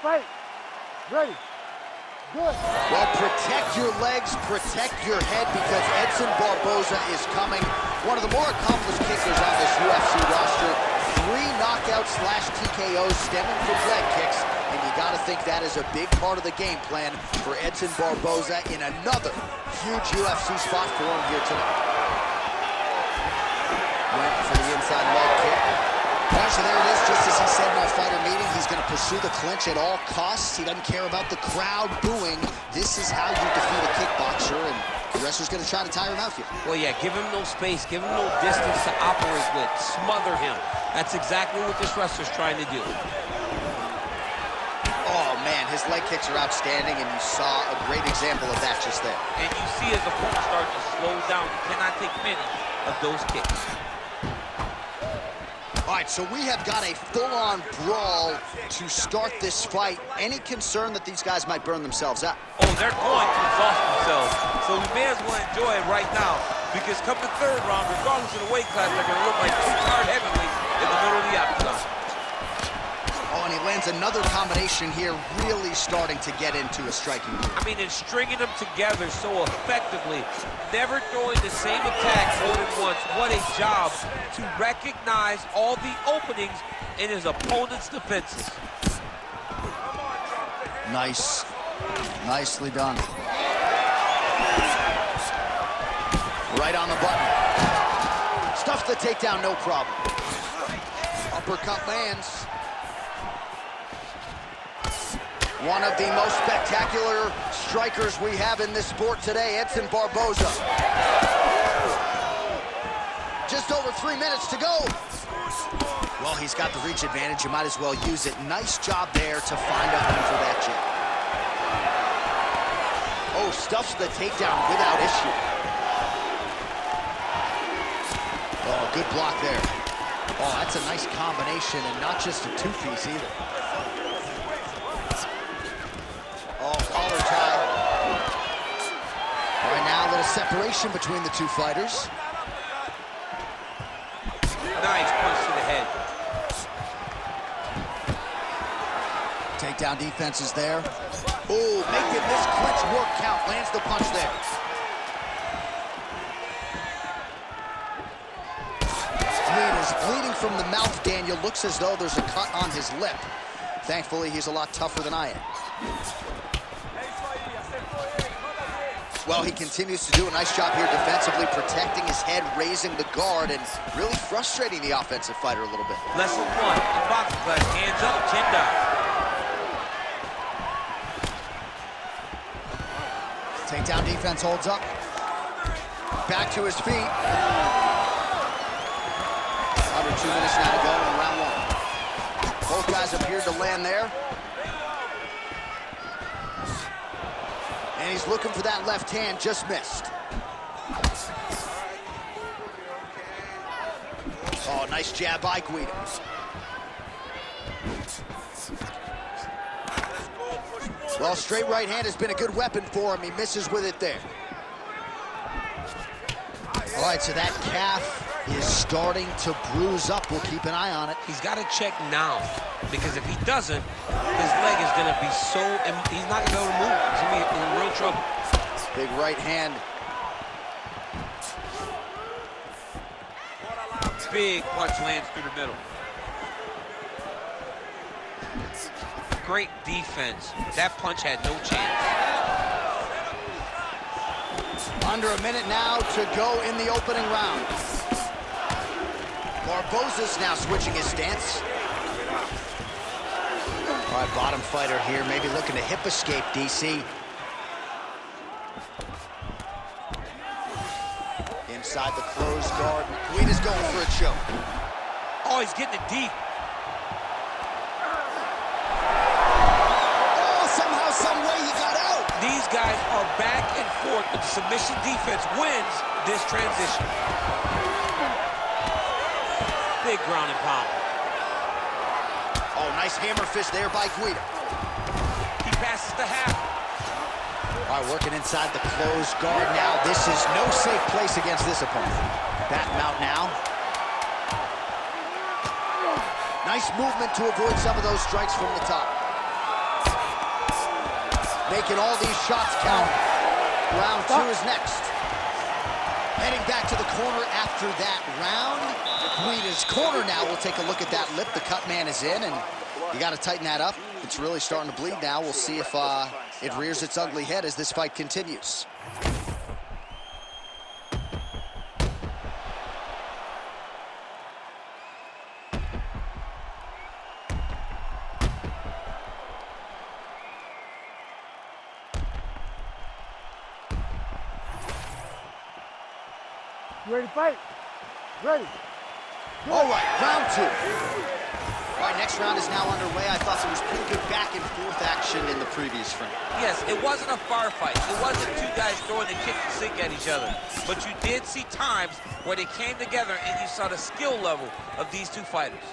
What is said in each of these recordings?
fight. Ready. Good. Well, protect your legs, protect your head, because Edson Barboza is coming. One of the more accomplished kickers on this UFC roster. 3 knockouts/TKOs stemming from leg kicks, and you got to think that is a big part of the game plan for Edson Barboza in another huge UFC spot for him here tonight. Went for the inside leg kick. So there it is, just as he said in our fighter meeting, he's going to pursue the clinch at all costs. He doesn't care about the crowd booing. This is how you defeat a kickboxer, and the wrestler's going to try to tire him out here. Well, yeah, give him no space, give him no distance to operate with, smother him. That's exactly what this wrestler's trying to do. Oh, man, his leg kicks are outstanding, and you saw a great example of that just there. And you see as the opponent starts to slow down, you cannot take many of those kicks. All right, so we have got a full-on brawl to start this fight. Any concern that these guys might burn themselves out? Oh, they're going to exhaust themselves. So we may as well enjoy it right now, because come the 3rd round, regardless of the weight class, they're going to look like 2 tired heavyweights in the middle of the octagon. Oh, and he lands another combination here, really starting to get into a striking move. I mean, and stringing them together so effectively, never throwing the same attack more than once. What a job to recognize all the openings in his opponent's defenses. Nice. Nicely done. Right on the button. Stuffs the takedown, no problem. Uppercut lands. One of the most spectacular strikers we have in this sport today, Edson Barboza. Just over 3 minutes to go. Well, he's got the reach advantage. You might as well use it. Nice job there to find a home for that jab. Oh, stuffs the takedown without issue. Oh, good block there. Oh, that's a nice combination, and not just a 2-piece either. Oh, collar tie. All right, now a little separation between the 2 fighters. Nice punch to the head. Takedown defense is there. Oh, making this clinch work count. Lands the punch there. Is bleeding from the mouth, Daniel. Looks as though there's a cut on his lip. Thankfully, he's a lot tougher than I am. Well, he continues to do a nice job here defensively, protecting his head, raising the guard, and really frustrating the offensive fighter a little bit. Lesson 1 in boxing class: hands up, chin down. Takedown defense holds up. Back to his feet. Under 2 minutes now to go in round 1. Both guys appeared to land there. And he's looking for that left hand, just missed. Oh, nice jab by Guida. Well, straight right hand has been a good weapon for him. He misses with it there. All right, so that calf is starting to bruise up. We'll keep an eye on it. He's got to check now, because if he doesn't, his leg is going to be so... He's not going to be able to move. He's going to be in real trouble. Big right hand. Big punch lands through the middle. Great defense. That punch had no chance. Under a minute now to go in the opening round. Barboza's now switching his stance. All right, bottom fighter here, maybe looking to hip escape, DC. Inside the closed guard, Guida's going for a choke. Oh, he's getting it deep. Oh, somehow, some way he got out. These guys are back and forth, but the submission defense wins this transition. Big ground and pound. Oh, nice hammer fist there by Guida. He passes the half. All right, working inside the closed guard now. This is no safe place against this opponent. Back him out now. Nice movement to avoid some of those strikes from the top. making all these shots count. Round 2 is next. Heading back to the corner after that round. Guida's corner now. We'll take a look at that lip. The cut man is in, and you got to tighten that up. It's really starting to bleed now. We'll see if it rears its ugly head as this fight continues. You ready to fight? Ready. All right, round 2. All right, next round is now underway. I thought there was pretty good back and forth action in the previous frame. Yes, it wasn't a firefight. It wasn't two guys throwing the kitchen sink at each other. But you did see times where they came together and you saw the skill level of these two fighters.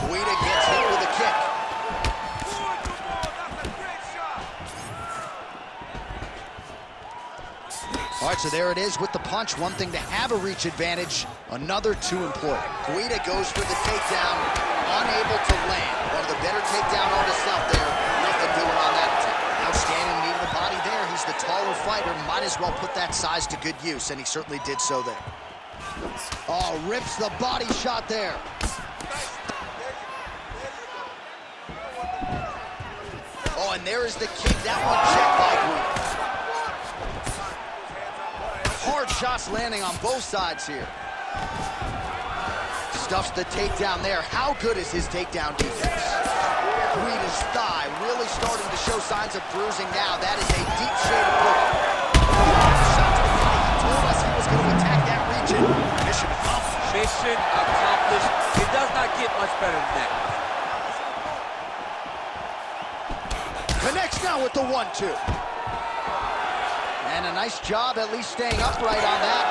Guida gets hit with a kick. All right, so there it is with the punch. One thing to have a reach advantage, another to employ. Guida goes for the takedown, unable to land. One of the better takedown artists out there. Nothing doing on that attempt. Outstanding knee to the body there. He's the taller fighter. Might as well put that size to good use, and he certainly did so there. Oh, rips the body shot there. Oh, and there is the kick. That one checked by Guida. Hard shots landing on both sides here. Stuffs the takedown there. How good is his takedown defense? Guida's thigh really starting to show signs of bruising now. That is a deep shade of blue. Shot to the body. He told us he was going to attack that region. Mission accomplished. Mission accomplished. It does not get much better than that. Connects now with the 1-2. And a nice job at least staying upright on that.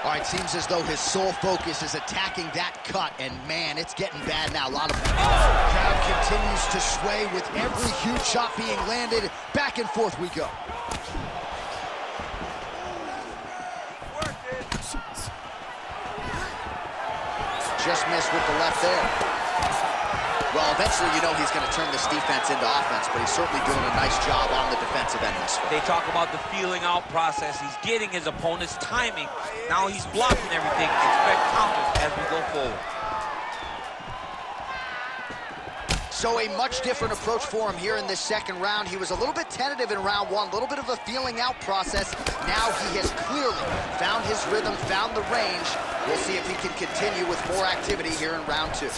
All right, seems as though his sole focus is attacking that cut, and man, it's getting bad now. A lot of crowd continues to sway with every huge shot being landed. Back and forth we go. Just missed with the left there. Well, eventually, you know he's going to turn this defense into offense, but he's certainly doing a nice job on the defensive end this fight. They talk about the feeling out process. He's getting his opponent's timing. Now he's blocking everything. Expect counters as we go forward. So a much different approach for him here in this second round. He was a little bit tentative in round 1, a little bit of a feeling out process. Now he has clearly found his rhythm, found the range. We'll see if he can continue with more activity here in round 2.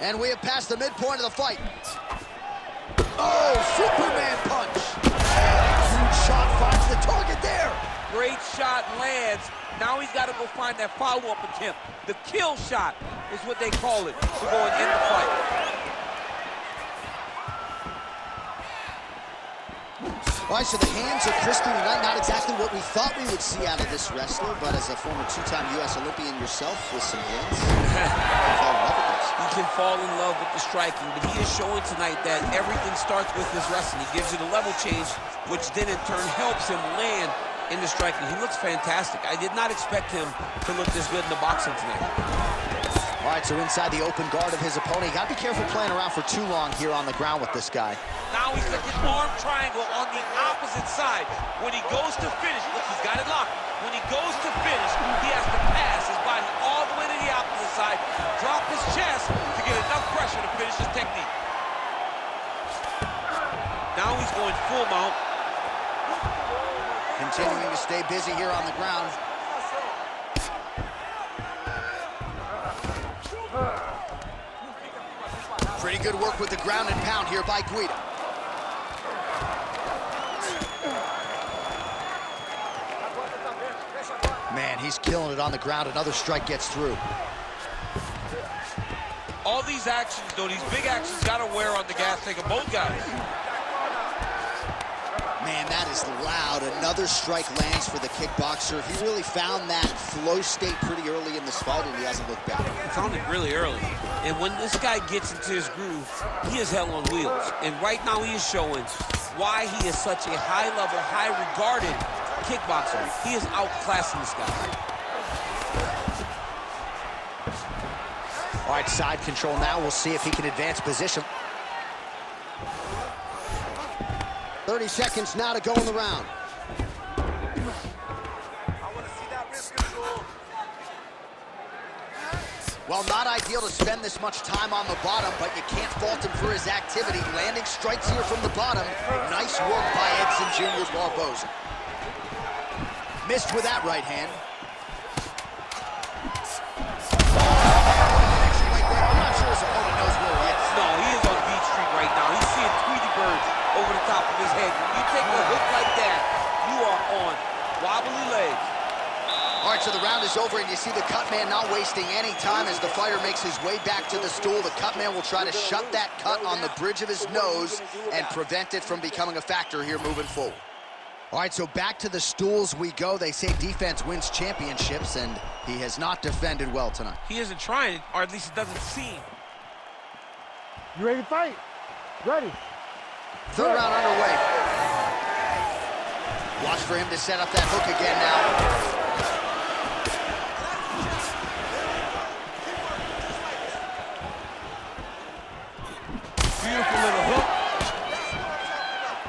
And we have passed the midpoint of the fight. Oh, Superman punch. And a huge shot finds the target there. Great shot lands. Now he's got to go find that follow-up attempt. The kill shot is what they call it to go and end the fight. All right, so the hands of Christie tonight, not exactly what we thought we would see out of this wrestler, but as a former 2-time U.S. Olympian yourself with some hands, He can fall in love with the striking, but he is showing tonight that everything starts with his wrestling. He gives you the level change, which then in turn helps him land in the striking. He looks fantastic. I did not expect him to look this good in the boxing tonight. All right, so inside the open guard of his opponent, you got to be careful playing around for too long here on the ground with this guy. Now he's looking arm triangle on the opposite side. When he goes to finish, look, he's got it locked. When he goes to finish, he has to pass his body all the way to the opposite side, drop his chest to get enough pressure to finish his technique. Now he's going full mount. Continuing to stay busy here on the ground. Pretty good work with the ground and pound here by Guida. Man, he's killing it on the ground. Another strike gets through. All these actions, though, these big actions, got to wear on the gas tank of both guys. Man, that is loud. Another strike lands for the kickboxer. He really found that flow state pretty early in this fight, and he hasn't looked back. He found it really early. And when this guy gets into his groove, he is hell on wheels. And right now he is showing why he is such a high-level, high-regarded kickboxer. He is outclassing this guy. right, side control now. We'll see if he can advance position. 30 seconds now to go in the round. Well, not ideal to spend this much time on the bottom, but you can't fault him for his activity. Landing strikes here from the bottom. Nice work by Edson Jr. Barboza. Missed with that right hand. I'm not sure his opponent knows where he is. No, he is on Beach Street right now. He's seeing Tweety birds over the top of his head. When you take a hook like that, you are on wobbly legs. All right, so the round is over, and you see the cut man not wasting any time as the fighter makes his way back to the stool. The cut man will try to shut that cut on the bridge of his nose and prevent it from becoming a factor here moving forward. All right, so back to the stools we go. They say defense wins championships, and he has not defended well tonight. He isn't trying, or at least it doesn't seem. You ready to fight? Ready. Third round underway. Watch for him to set up that hook again now. Beautiful little hook.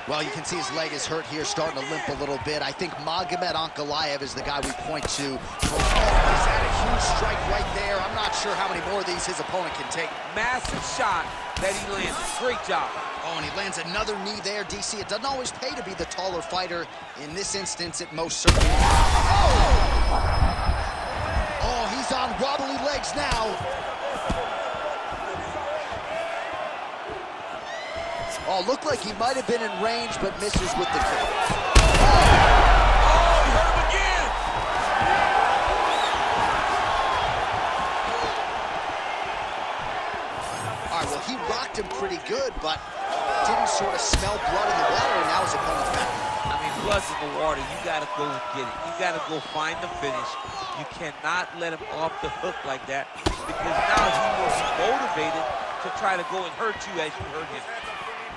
Well, you can see his leg is hurt here, starting to limp a little bit. I think Magomed Ankalaev is the guy we point to. Oh, he's had a huge strike right there. I'm not sure how many more of these his opponent can take. Massive shot that he landed. Great job. Oh, and he lands another knee there, DC. It doesn't always pay to be the taller fighter. In this instance, it most certainly is. Oh, he's on wobbly legs now. Oh, looked like he might have been in range, but misses with the kick. Oh, he hurt him again. All right, well, he rocked him pretty good, but didn't sort of smell blood in the water, and now his opponent's back. I mean, blood's in the water. You got to go get it. You got to go find the finish. You cannot let him off the hook like that, because now he will be motivated to try to go and hurt you as you hurt him.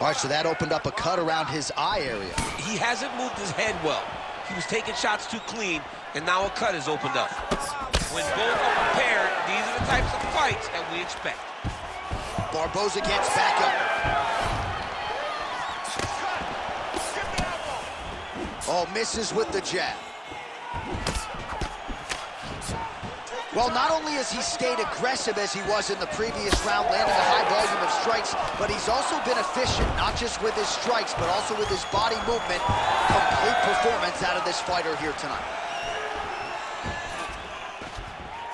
All right, so that opened up a cut around his eye area. He hasn't moved his head well. He was taking shots too clean, and now a cut has opened up. When both are prepared, these are the types of fights that we expect. Barboza gets back up. Oh, misses with the jab. Well, not only has he stayed aggressive as he was in the previous round, landing a high volume of strikes, but he's also been efficient, not just with his strikes, but also with his body movement. Complete performance out of this fighter here tonight.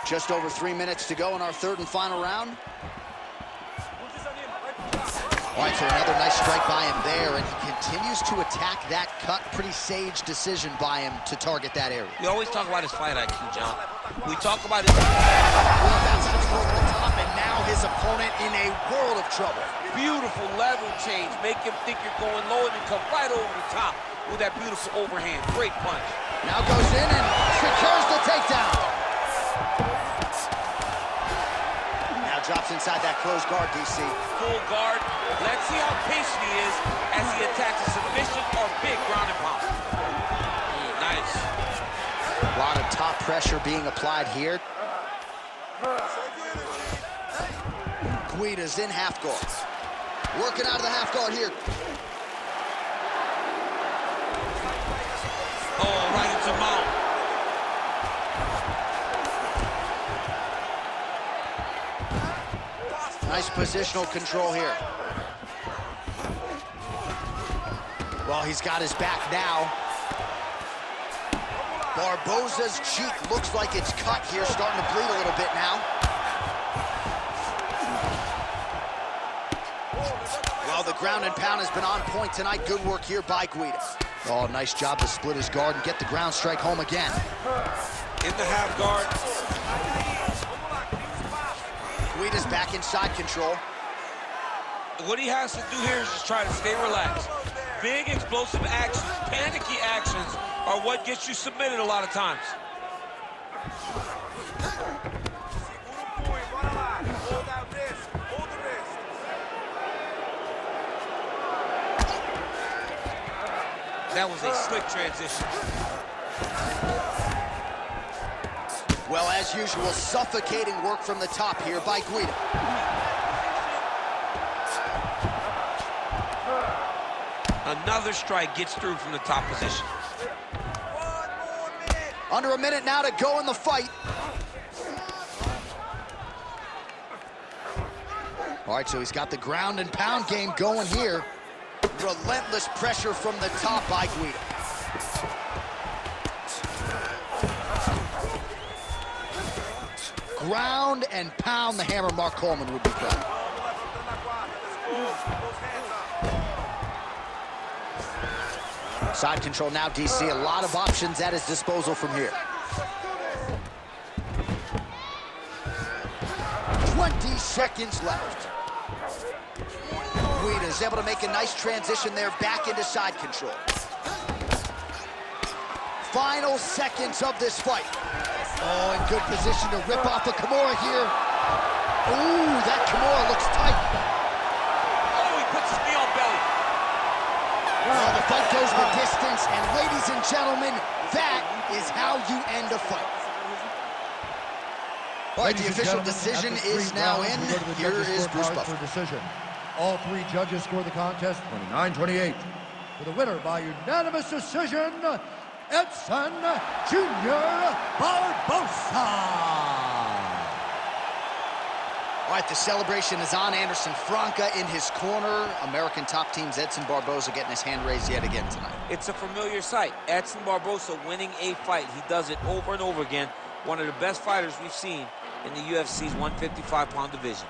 Just over 3 minutes to go in our third and final round. All right, so another nice strike by him there, and he continues to attack that cut. Pretty sage decision by him to target that area. We always talk about his fight IQ, John. We talk about his... Over the top, and now his opponent in a world of trouble. Beautiful level change. Make him think you're going low and then come right over the top with that beautiful overhand. Great punch. Now goes in and secures the takedown. Now drops inside that closed guard, DC. Full guard. Let's see how patient he is as he attacks a submission or big ground and pound. Nice. A lot of top pressure being applied here. Guida's in half guard. Working out of the half guard here. Oh, right into mount. Nice positional control here. Well, he's got his back now. Barboza's cheek looks like it's cut here, starting to bleed a little bit now. Well, the ground and pound has been on point tonight. Good work here by Guida. Oh, nice job to split his guard and get the ground strike home again. In the half guard. Guida's back inside control. What he has to do here is just try to stay relaxed. Big explosive actions, panicky actions are what gets you submitted a lot of times. That was a slick transition. Well, as usual, suffocating work from the top here by Guida. Another strike gets through from the top position. Under a minute now to go in the fight. All right, so he's got the ground and pound game going here. Relentless pressure from the top by Guida. Ground and pound the hammer. Mark Coleman would be proud. Side control now, DC. A lot of options at his disposal from here. 20 seconds left. Guida is able to make a nice transition there back into side control. Final seconds of this fight. Oh, in good position to rip off a Kimura here. Ooh, that Kimura looks tight. Oh, he puts his knee on belly. Well, the fight goes the distance, and ladies and gentlemen, that is how you end a fight. All right, the official decision is now in. Here is Bruce Buffer. Decision. All three judges score the contest 29-28. For the winner by unanimous decision, Edson Jr. Barbosa. All right, the celebration is on. Anderson Franca in his corner. American top teams Edson Barbosa getting his hand raised yet again tonight. It's a familiar sight. Edson Barbosa winning a fight. He does it over and over again. One of the best fighters we've seen in the UFC's 155-pound division.